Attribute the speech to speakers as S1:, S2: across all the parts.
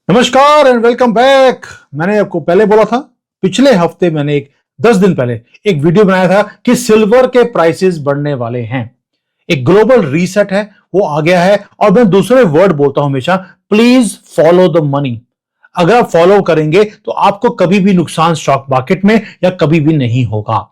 S1: नमस्कार and welcome back. मैंने आपको पहले बोला था, पिछले हफ्ते मैंने 10 दिन पहले एक वीडियो बनाया था कि सिल्वर के प्राइसेस बढ़ने वाले हैं। एक ग्लोबल रीसेट है, वो आ गया है। और मैं दूसरे वर्ड बोलता हूं हमेशा, प्लीज फॉलो द मनी। अगर आप फॉलो करेंगे तो आपको कभी भी नुकसान स्टॉक मार्केट में या कभी भी नहीं होगा।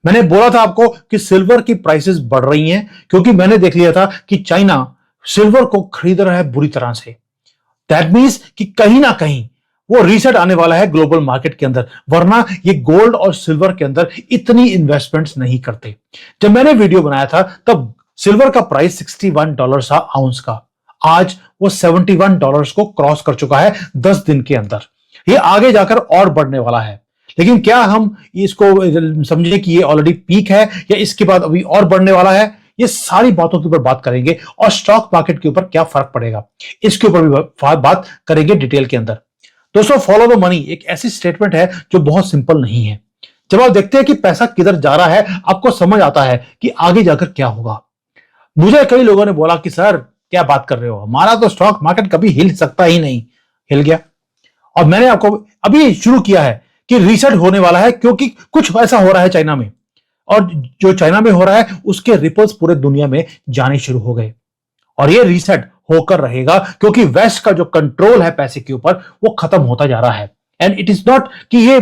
S1: मैंने बोला था आपको कि सिल्वर की प्राइसेस बढ़ रही हैं क्योंकि मैंने देख लिया था कि चाइना सिल्वर को खरीद रहा है बुरी तरह से। दैट मीन्स कि कहीं ना कहीं वो रीसेट आने वाला है ग्लोबल मार्केट के अंदर, वरना ये गोल्ड और सिल्वर के अंदर इतनी इन्वेस्टमेंट्स नहीं करते। जब मैंने वीडियो बनाया था तब सिल्वर का प्राइस $61 था आउंस का। आज वो $71 को क्रॉस कर चुका है 10 दिन के अंदर। ये आगे जाकर और बढ़ने वाला है। लेकिन क्या हम इसको समझे कि ये ऑलरेडी पीक है या इसके बाद अभी और बढ़ने वाला है? ये सारी बातों के ऊपर बात करेंगे और स्टॉक मार्केट के ऊपर क्या फर्क पड़ेगा इसके ऊपर भी बात करेंगे डिटेल के अंदर। दोस्तों, फॉलो द मनी एक ऐसी स्टेटमेंट है जो बहुत सिंपल नहीं है। जब आप देखते हैं कि पैसा किधर जा रहा है, आपको समझ आता है कि आगे जाकर क्या होगा। मुझे कई लोगों ने बोला कि सर क्या बात कर रहे हो, हमारा तो स्टॉक मार्केट कभी हिल सकता ही नहीं। हिल गया। और मैंने आपको अभी शुरू किया है कि रीसेट होने वाला है क्योंकि कुछ ऐसा हो रहा है चाइना में, और जो चाइना में हो रहा है उसके रिपल्स पूरे दुनिया में जाने शुरू हो गए। और ये रीसेट होकर रहेगा क्योंकि वेस्ट का जो कंट्रोल है पैसे के ऊपर वो खत्म होता जा रहा है। एंड इट इज नॉट कि ये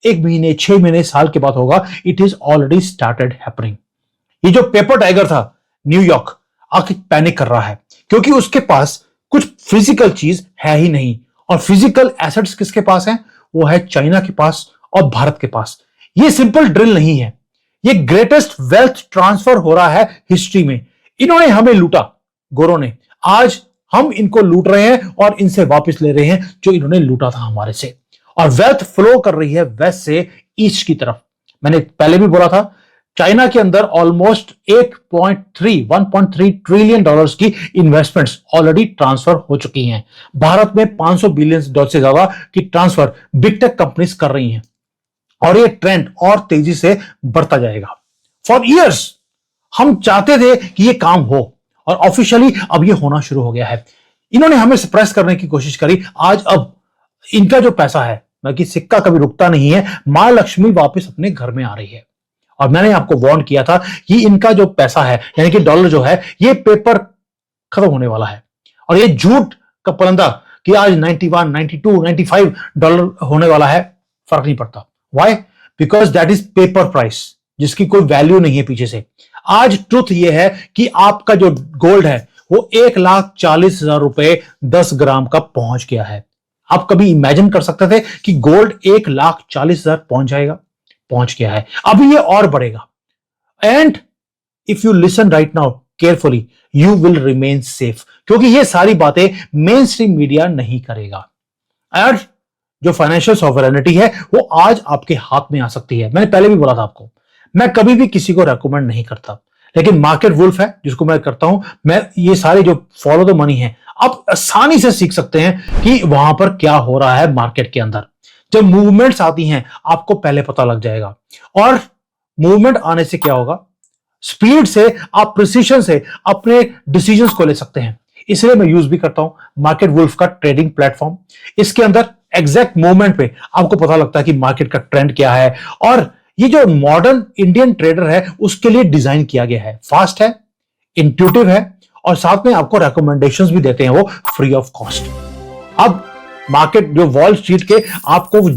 S1: 1 महीने, 6 महीने, साल के बाद होगा। It is already started happening. ये जो पेपर टाइगर था न्यूयॉर्क, आके पैनिक कर रहा है क्योंकि उसके पास कुछ फिजिकल चीज है ही नहीं। और फिजिकल एसेट्स किसके पास है? वो है चाइना के पास और भारत के पास। ये सिंपल ड्रिल नहीं है, ये ग्रेटेस्ट वेल्थ ट्रांसफर हो रहा है हिस्ट्री में। इन्होंने हमें लूटा, गोरों ने। आज हम इनको लूट रहे हैं और इनसे वापस ले रहे हैं जो इन्होंने लूटा था हमारे से। और वेल्थ फ्लो कर रही है वेस्ट से ईस्ट की तरफ। मैंने पहले भी बोला था, चाइना के अंदर ऑलमोस्ट 1.3 ट्रिलियन डॉलर्स की इन्वेस्टमेंट्स ऑलरेडी ट्रांसफर हो चुकी हैं। भारत में 500 बिलियन डॉलर से ज्यादा की ट्रांसफर बिग टेक कंपनीज कर रही हैं। और ये ट्रेंड और तेजी से बढ़ता जाएगा। फॉर इयर्स हम चाहते थे कि ये काम हो और ऑफिशियली अब ये होना शुरू हो गया है। इन्होंने हमें सरप्राइज करने की कोशिश करी। आज अब इनका जो पैसा है, बाकी सिक्का कभी रुकता नहीं है, मां लक्ष्मी वापस अपने घर में आ रही है। और मैंने आपको वार्न किया था कि इनका जो पैसा है यानी कि डॉलर जो है, ये पेपर खत्म होने वाला है। और ये झूठ का परिंदा कि आज 91, 92, $95 होने वाला है, फर्क नहीं पड़ता। Why? Because that is paper price, जिसकी कोई वैल्यू नहीं है पीछे से। आज ट्रुथ यह है कि आपका जो गोल्ड है वो 1,40,000 रुपए 10 ग्राम का पहुंच गया है। आप कभी इमेजिन कर सकते थे कि गोल्ड 1,40,000 पहुंच जाएगा? पहुंच गया है। अभी ये और बढ़ेगा। And if you listen right now carefully, you will remain safe, क्योंकि ये सारी बातें मेन स्ट्रीम मीडिया नहीं करेगा। और जो फाइनेंशियल सॉवरेनिटी है वो आज आपके हाथ में आ सकती है। मैंने पहले भी बोला था आपको, मैं कभी भी किसी को रेकमेंड नहीं करता, लेकिन मार्केट वुल्फ है जिसको मैं करता हूं। मैं ये सारे जो फॉलो द मनी है, आप आसानी से सीख सकते हैं कि वहां पर क्या हो रहा है मार्केट के अंदर। जब मूवमेंट्स आती हैं आपको पहले पता लग जाएगा। और मूवमेंट आने से क्या होगा, स्पीड से आप प्रिसीजन से अपने डिसीजंस को ले सकते हैं। इसलिए मैं यूज भी करता हूं मार्केट वुल्फ का ट्रेडिंग प्लेटफॉर्म। इसके अंदर एग्जैक्ट मोमेंट पे आपको पता लगता है कि मार्केट का ट्रेंड क्या है। और ये जो मॉडर्न इंडियन ट्रेडर है उसके लिए डिजाइन किया गया है। फास्ट है, इंट्यूटिव है, और साथ में आपको रिकमेंडेशंस भी देते हैं वो फ्री ऑफ कॉस्ट। अब मार्केट जो वॉल स्ट्रीट के आपको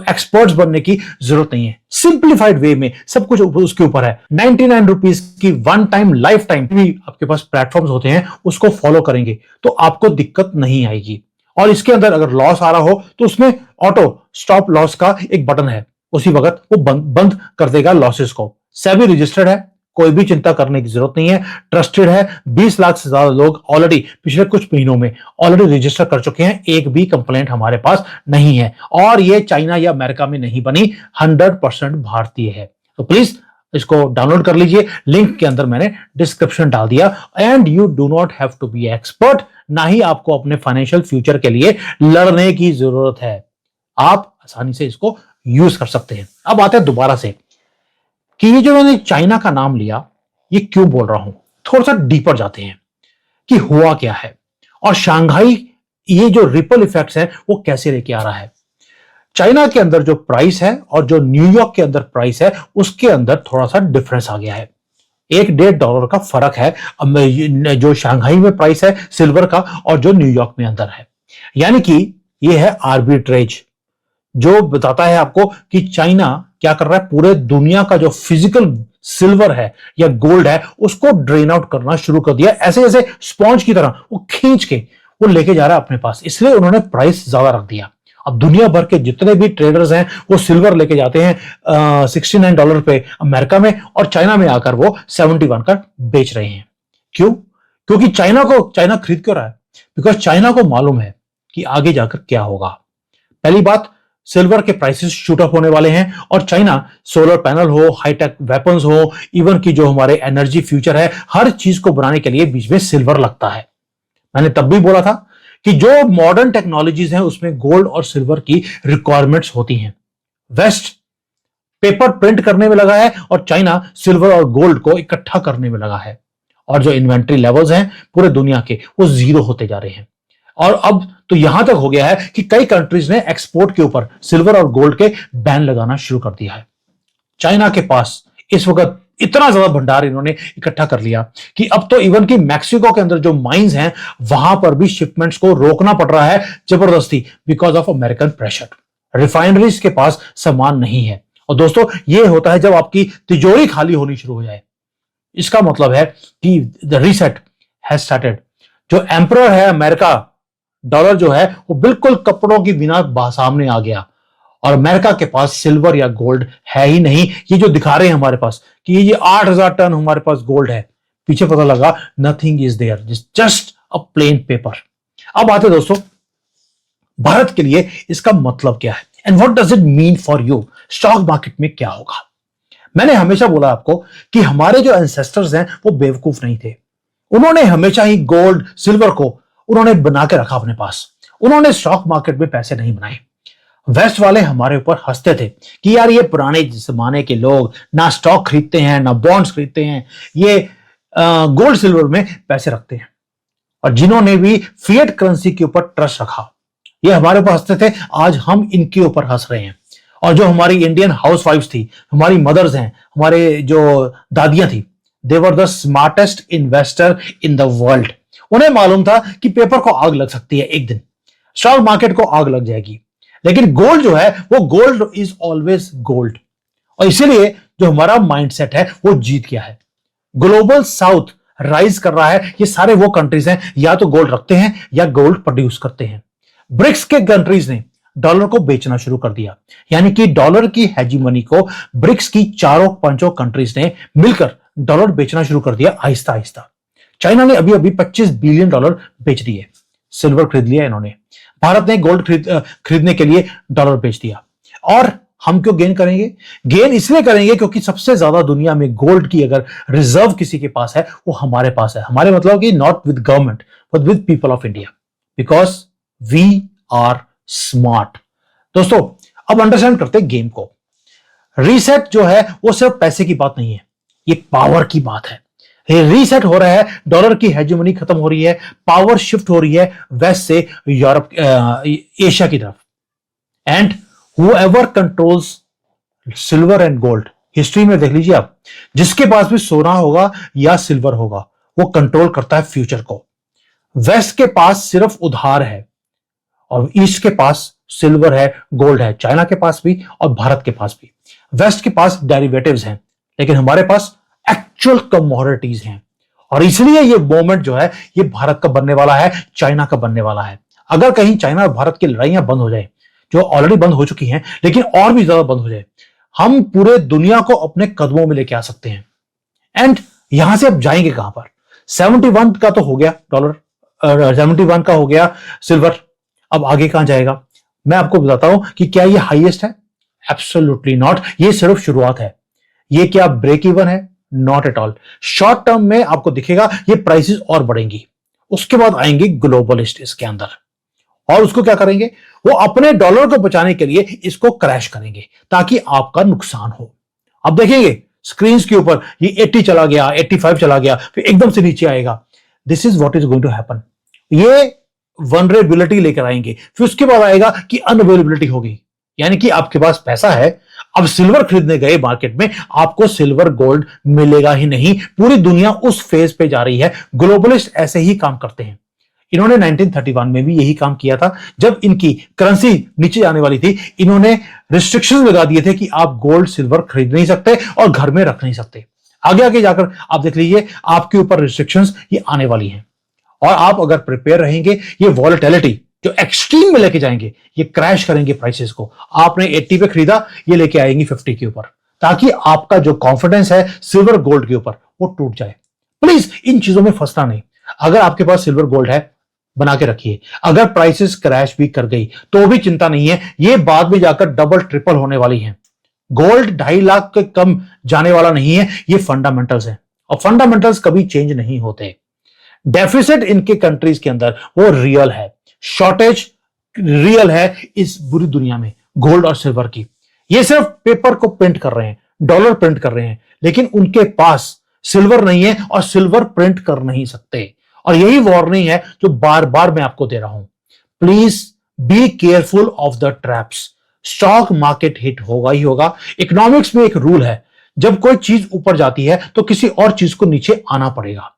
S1: एक्सपर्ट्स बनने की जरूरत नहीं है। सिंप्लीफाइड वे में सब कुछ उसके ऊपर है। 99 रुपीज की वन टाइम लाइफ टाइम भी आपके पास प्लेटफॉर्म्स होते हैं, उसको फॉलो करेंगे तो आपको दिक्कत नहीं आएगी। और इसके अंदर अगर लॉस आ रहा हो तो उसमें ऑटो स्टॉप लॉस का एक बटन है, उसी वक्त वो बंद कर देगा लॉसेस को। सेबी रजिस्टर्ड है, कोई भी चिंता करने की जरूरत नहीं है। ट्रस्टेड है, 20 लाख से ज्यादा लोग ऑलरेडी पिछले कुछ महीनों में ऑलरेडी रजिस्टर कर चुके हैं। एक भी कंप्लेंट हमारे पास नहीं है। और ये चाइना या अमेरिका में नहीं बनी, 100% भारतीय है। तो प्लीज इसको डाउनलोड कर लीजिए, लिंक के अंदर मैंने डिस्क्रिप्शन डाल दिया। And you do not have to be expert, ना ही आपको अपने फाइनेंशियल फ्यूचर के लिए लड़ने की जरूरत है। आप आसानी से इसको यूज कर सकते हैं। अब आते हैं दोबारा से कि ये जो मैंने चाइना का नाम लिया, ये क्यों बोल रहा हूं। थोड़ा सा डीपर जाते हैं कि हुआ क्या है। और शंघाई ये जो रिपल इफेक्ट्स हैं वो कैसे लेके आ रहा है। चाइना के अंदर जो प्राइस है और जो न्यूयॉर्क के अंदर प्राइस है उसके अंदर थोड़ा सा डिफरेंस आ गया है। $1.5 का फर्क है जो शंघाई में प्राइस है सिल्वर का और जो न्यूयॉर्क में अंदर है। यानी कि ये है आर्बिट्रेज, जो बताता है आपको कि चाइना क्या कर रहा है, पूरे दुनिया का जो फिजिकल सिल्वर है या गोल्ड है उसको ड्रेन आउट करना शुरू कर दिया, ऐसे जैसे स्पॉन्ज की तरह वो खींच के वो लेके जा रहा है अपने पास, इसलिए उन्होंने प्राइस ज्यादा रख दिया। अब दुनिया भर के जितने भी ट्रेडर्स हैं वो सिल्वर लेके जाते हैं $69 पे अमेरिका में, और चाइना में आकर वो 71 का बेच रहे हैं। क्यों? क्योंकि चाइना खरीद क्यों रहा है? बिकॉज चाइना को मालूम है कि आगे जाकर क्या होगा। पहली बात, सिल्वर के प्राइसेस शूट अप होने वाले हैं और चाइना सोलर पैनल हो, हाईटेक वेपन्स हो, इवन की जो हमारे एनर्जी फ्यूचर है, हर चीज को बनाने के लिए बीच में सिल्वर लगता है। मैंने तब भी बोला था कि जो मॉडर्न टेक्नोलॉजीज हैं उसमें गोल्ड और सिल्वर की रिक्वायरमेंट्स होती हैं। वेस्ट पेपर प्रिंट करने में लगा है और चाइना सिल्वर और गोल्ड को इकट्ठा करने में लगा है, और जो इन्वेंट्री लेवल्स हैं पूरे दुनिया के वो जीरो होते जा रहे हैं। और अब तो यहां तक हो गया है कि कई कंट्रीज ने एक्सपोर्ट के ऊपर सिल्वर और गोल्ड के बैन लगाना शुरू कर दिया है। चाइना के पास इस वक्त इतना ज्यादा भंडार इन्होंने इकट्ठा कर लिया कि अब तो इवन कि मैक्सिको के अंदर जो माइंस हैं वहां पर भी शिपमेंट्स को रोकना पड़ रहा है जबरदस्ती, because of American pressure. Refineries के पास सामान नहीं है। और दोस्तों, यह होता है जब आपकी तिजोरी खाली होनी शुरू हो जाए, इसका मतलब है कि द रीसेट हैज स्टार्टेड। जो एम्परर है अमेरिका, डॉलर जो है वो बिल्कुल कपड़ों की बिना सामने आ गया, और अमेरिका के पास सिल्वर या गोल्ड है ही नहीं। ये जो दिखा रहे हैं हमारे पास कि ये 8,000 टन हमारे पास गोल्ड है, पीछे पता लगा nothing is there, just a plain paper. अब आते दोस्तों, भारत के लिए इसका मतलब क्या है and what does it mean for you. Stock market में क्या होगा? मैंने हमेशा बोला आपको कि हमारे जो एंसेस्टर्स हैं वो बेवकूफ नहीं थे। उन्होंने हमेशा ही गोल्ड सिल्वर को उन्होंने बना के रखा अपने पास। उन्होंने स्टॉक मार्केट में पैसे नहीं बनाए। वेस्ट वाले हमारे ऊपर हंसते थे कि यार ये पुराने जमाने के लोग ना स्टॉक खरीदते हैं ना बॉन्ड्स खरीदते हैं, ये गोल्ड सिल्वर में पैसे रखते हैं। और जिन्होंने भी फिएट करेंसी के ऊपर ट्रस्ट रखा, ये हमारे ऊपर हंसते थे। आज हम इनके ऊपर हंस रहे हैं। और जो हमारी इंडियन हाउसवाइफ्स थी, हमारी मदर्स हैं, हमारे जो दादियां थी, they were the smartest investor in the world. उन्हें मालूम था कि पेपर को आग लग सकती है एक दिन, स्टॉक मार्केट को आग लग जाएगी, लेकिन गोल्ड जो है वो गोल्ड इज ऑलवेज गोल्ड। और इसीलिए जो हमारा माइंडसेट है वो जीत गया है। ग्लोबल साउथ राइज कर रहा है। ये सारे वो कंट्रीज हैं या तो गोल्ड रखते हैं या गोल्ड प्रोड्यूस करते हैं। ब्रिक्स के कंट्रीज ने डॉलर को बेचना शुरू कर दिया, यानी कि डॉलर की हेजीमनी को ब्रिक्स की चारों पांचों कंट्रीज ने मिलकर डॉलर बेचना शुरू कर दिया आहिस्ता आहिस्ता। चाइना ने अभी अभी $25 बिलियन बेच दिए, सिल्वर खरीद लिया इन्होंने। भारत ने गोल्ड खरीदने के लिए डॉलर बेच दिया। और हम क्यों गेन करेंगे? गेन इसलिए करेंगे क्योंकि सबसे ज्यादा दुनिया में गोल्ड की अगर रिजर्व किसी के पास है वो हमारे पास है। हमारे मतलब कि not with government but with people of India, because we are smart. दोस्तों, अब अंडरस्टैंड करते हैं गेम को। रीसेट जो है वो सिर्फ पैसे की बात नहीं है, ये पावर की बात है। रीसेट हो रहा है, डॉलर की हेजेमनी खत्म हो रही है, पावर शिफ्ट हो रही है वेस्ट से यूरोप एशिया की तरफ। And whoever controls silver and gold, history में देख लीजिए आप, जिसके पास भी सोना होगा या सिल्वर होगा वो कंट्रोल करता है फ्यूचर को। वेस्ट के पास सिर्फ उधार है और ईस्ट के पास सिल्वर है, गोल्ड है, चाइना के पास भी और भारत के पास भी। वेस्ट के पास डेरिवेटिव्स हैं, लेकिन हमारे पास एक्चुअल कमोडिटीज हैं। और इसलिए ये मोमेंट जो है ये भारत का बनने वाला है, चाइना का बनने वाला है। अगर कहीं चाइना और भारत की लड़ाइयां बंद हो जाए, जो ऑलरेडी बंद हो चुकी हैं, लेकिन और भी ज्यादा बंद हो जाए, हम पूरे दुनिया को अपने कदमों में लेके आ सकते हैं। एंड यहां से अब जाएंगे कहां पर? 71 का तो हो गया डॉलर, 71 का हो गया सिल्वर, अब आगे कहां जाएगा? मैं आपको बताता हूं कि क्या ये हाईएस्ट है? एब्सोल्युटली नॉट, ये सिर्फ शुरुआत है। ये क्या ब्रेक इवन है? Not at all. Short term में आपको दिखेगा ये प्राइसेस और बढ़ेंगी, उसके बाद आएंगे ग्लोबलिस्ट इसके अंदर, और उसको क्या करेंगे? वो अपने डॉलर को बचाने के लिए इसको क्रैश करेंगे ताकि आपका नुकसान हो। अब देखेंगे स्क्रीन के ऊपर ये 80 चला गया, 85 चला गया, फिर एकदम से नीचे आएगा। This is what is going to happen. ये वनरेबिलिटी लेकर आएंगे, फिर उसके बाद आएगा कि अनअवेलेबिलिटी होगी, यानी कि आपके पास पैसा है, अब सिल्वर खरीदने गए मार्केट में, आपको सिल्वर गोल्ड मिलेगा ही नहीं। पूरी दुनिया उस फेज पे जा रही है। ग्लोबलिस्ट ऐसे ही काम करते हैं। इन्होंने 1931 में भी यही काम किया था। जब इनकी करेंसी नीचे जाने वाली थी, इन्होंने रिस्ट्रिक्शंस लगा दिए थे कि आप गोल्ड सिल्वर खरीद नहीं सकते और घर में रख नहीं सकते। आगे आगे जाकर आप देख लीजिए, आपके ऊपर रिस्ट्रिक्शंस ये आने वाली हैं, और आप अगर प्रिपेयर रहेंगे, ये वॉलेटिलिटी जो एक्सट्रीम में लेके जाएंगे, ये क्रैश करेंगे प्राइसेस को। आपने 80 पे खरीदा, ये लेके आएंगी 50 के ऊपर, ताकि आपका जो कॉन्फिडेंस है सिल्वर गोल्ड के ऊपर वो टूट जाए। प्लीज इन चीजों में फंसना नहीं। अगर आपके पास सिल्वर गोल्ड है, बना के रखिए। अगर प्राइसेस क्रैश भी कर गई तो भी चिंता नहीं है, ये बाद में जाकर डबल ट्रिपल होने वाली है। गोल्ड 2.5 लाख के कम जाने वाला नहीं है, ये फंडामेंटल्स है, और फंडामेंटल्स कभी चेंज नहीं होते। डेफिसिट इनके कंट्रीज के अंदर वो रियल है, शॉर्टेज रियल है इस बुरी दुनिया में गोल्ड और सिल्वर की। ये सिर्फ पेपर को प्रिंट कर रहे हैं, डॉलर प्रिंट कर रहे हैं, लेकिन उनके पास सिल्वर नहीं है और सिल्वर प्रिंट कर नहीं सकते। और यही वार्निंग है जो बार बार मैं आपको दे रहा हूं। Please be careful of the traps. Stock market hit होगा ही होगा। इकोनॉमिक्स में एक रूल है, जब कोई चीज ऊपर जाती है तो किसी और चीज को नीचे आना पड़ेगा।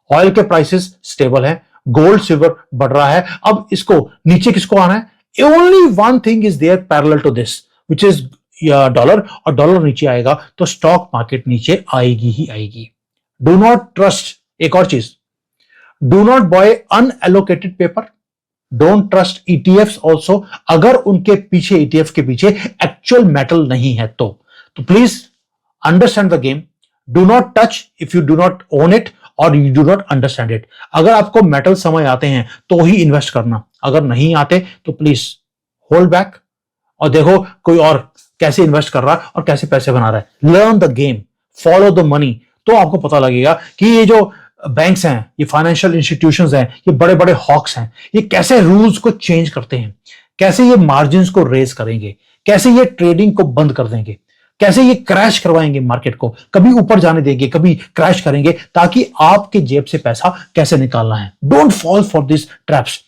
S1: ऑयल के प्राइसेस स्टेबल है, गोल्ड सिल्वर बढ़ रहा है, अब इसको नीचे किसको आना है? Only one thing is there parallel to this, which is dollar, और डॉलर नीचे आएगा तो स्टॉक मार्केट नीचे आएगी ही आएगी। डू नॉट ट्रस्ट, एक और चीज, do not buy unallocated paper, don't trust ETFs also, अगर उनके पीछे ईटीएफ के पीछे एक्चुअल मेटल नहीं है तो please understand the game. Do not touch if you do not own it और you do not understand it. अगर आपको मेटल समझ आते हैं तो ही इन्वेस्ट करना, अगर नहीं आते तो प्लीज होल्ड बैक और देखो कोई और कैसे इन्वेस्ट कर रहा है और कैसे पैसे बना रहा है। Learn the game, follow the money, तो आपको पता लगेगा कि ये जो बैंक्स हैं, ये फाइनेंशियल इंस्टीट्यूशंस हैं, ये बड़े बड़े हॉक्स हैं, ये कैसे रूल्स को चेंज करते हैं, कैसे ये मार्जिन्स को रेज करेंगे, कैसे ये ट्रेडिंग को बंद कर देंगे, कैसे ये क्रैश करवाएंगे मार्केट को, कभी ऊपर जाने देंगे, कभी क्रैश करेंगे, ताकि आपके जेब से पैसा कैसे निकालना है। Don't fall for this traps.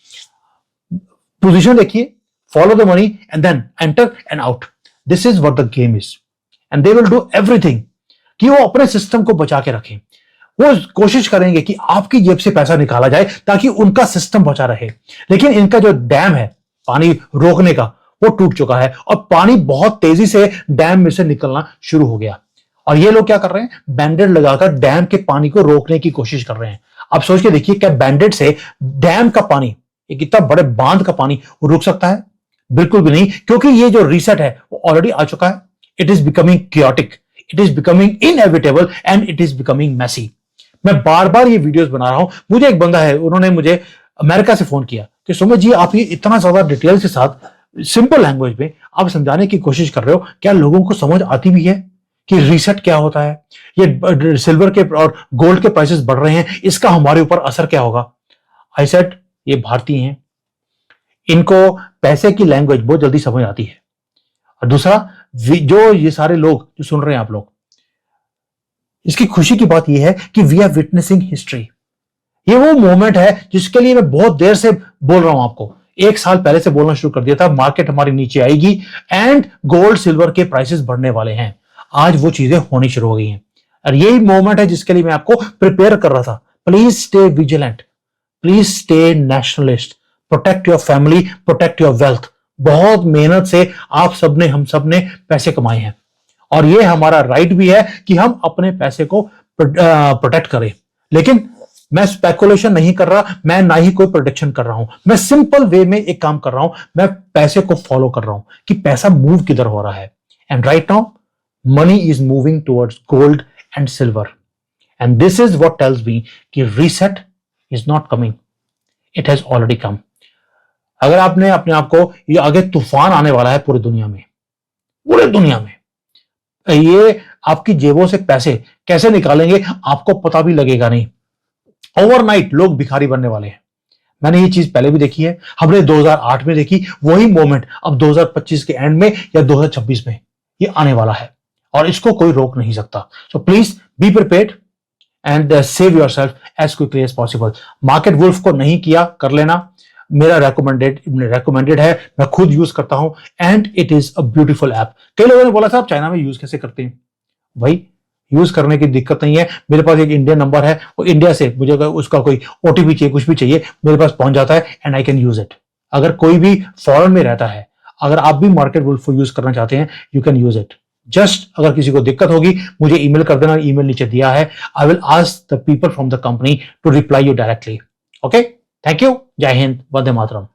S1: Position देखिए, follow the money and then enter and out. This is what the game is, and they will do everything कि वो अपने सिस्टम को बचा के रखें। वो कोशिश करेंगे कि आपकी जेब से पैसा निकाला जाए ताकि उनका सिस्टम बचा रहे, लेकिन इनका जो डैम है पानी रोकने का, वो टूट चुका है और पानी बहुत तेजी से डैम में से निकलना शुरू हो गया। और ये लोग क्या कर रहे हैं? बैंडेड लगाकर डैम के पानी को रोकने की कोशिश कर रहे हैं। आप सोच के देखिए, क्या बैंडेड से डैम का पानी, एक इतना बड़े बांध का पानी रुक सकता है? बिल्कुल भी नहीं, क्योंकि ये जो रीसेट है वो ऑलरेडी आ चुका है। It is becoming chaotic, it is becoming inevitable and it is becoming messy. मैं बार बार ये वीडियोस बना रहा हूं। मुझे एक बंदा है, उन्होंने मुझे अमेरिका से फोन किया कि सुमित जी, आप ये इतना ज्यादा डिटेल के साथ सिंपल लैंग्वेज में आप समझाने की कोशिश कर रहे हो, क्या लोगों को समझ आती भी है कि रीसेट क्या होता है? ये सिल्वर के और गोल्ड के प्राइसेस बढ़ रहे हैं, इसका हमारे ऊपर असर क्या होगा? आई सेड, ये भारतीय हैं, इनको पैसे की लैंग्वेज बहुत जल्दी समझ आती है। और दूसरा, जो ये सारे लोग जो सुन रहे हैं आप लोग, इसकी खुशी की बात यह है कि वी आर विटनेसिंग हिस्ट्री। ये वो मोमेंट है जिसके लिए मैं बहुत देर से बोल रहा हूं आपको। 1 साल पहले से बोलना शुरू कर दिया था, मार्केट हमारी नीचे आएगी एंड गोल्ड सिल्वर के प्राइसेस बढ़ने वाले हैं। आज वो चीजें होनी शुरू हो गई हैं और यही मोमेंट है जिसके लिए मैं आपको प्रिपेयर कर रहा था। Please stay vigilant, please stay nationalist, protect your family, protect your wealth. बहुत मेहनत से आप सबने, हम सबने पैसे कमाए हैं और ये हमारा राइट भी है कि हम अपने पैसे को प्रोटेक्ट करें। लेकिन मैं स्पेकुलेशन नहीं कर रहा, मैं ना ही कोई प्रोटेक्शन कर रहा हूं। मैं सिंपल वे में एक काम कर रहा हूं, मैं पैसे को फॉलो कर रहा हूं कि पैसा मूव किधर हो रहा है। And right now money is moving towards gold and silver, and this is what tells me कि reset is not coming, it has already come. अगर आपने अपने आप को, ये आगे तूफान आने वाला है पूरी दुनिया में, पूरी दुनिया में, ये आपकी जेबों से पैसे कैसे निकालेंगे आपको पता भी लगेगा नहीं। ओवरनाइट लोग भिखारी बनने वाले हैं। मैंने ये चीज पहले भी देखी है, हमने 2008 में देखी, वही मोमेंट अब 2025 के एंड में या 2026 में ये आने वाला है और इसको कोई रोक नहीं सकता। So please be prepared and save yourself as quickly as possible. Market Wolf को नहीं किया, कर लेना। मेरा रेकमेंडेड है, मैं खुद यूज करता हूं and it is a beautiful app. कई लोगों ने बोला था आप चाइना में यूज कैसे करते हैं? भाई यूज करने की दिक्कत नहीं है, मेरे पास एक इंडियन नंबर है, वो इंडिया से मुझे अगर उसका कोई ओटीपी चाहिए, कुछ भी चाहिए, मेरे पास पहुंच जाता है and I can use it. अगर कोई भी फॉरेन में रहता है, अगर आप भी मार्केट वुल्फ यूज करना चाहते हैं, you can use it. Just अगर किसी को दिक्कत होगी मुझे ईमेल कर देना, ईमेल नीचे दिया है, I will ask the people from the company to reply you directly. Okay, thank you, जय हिंद, वंदे मातरम।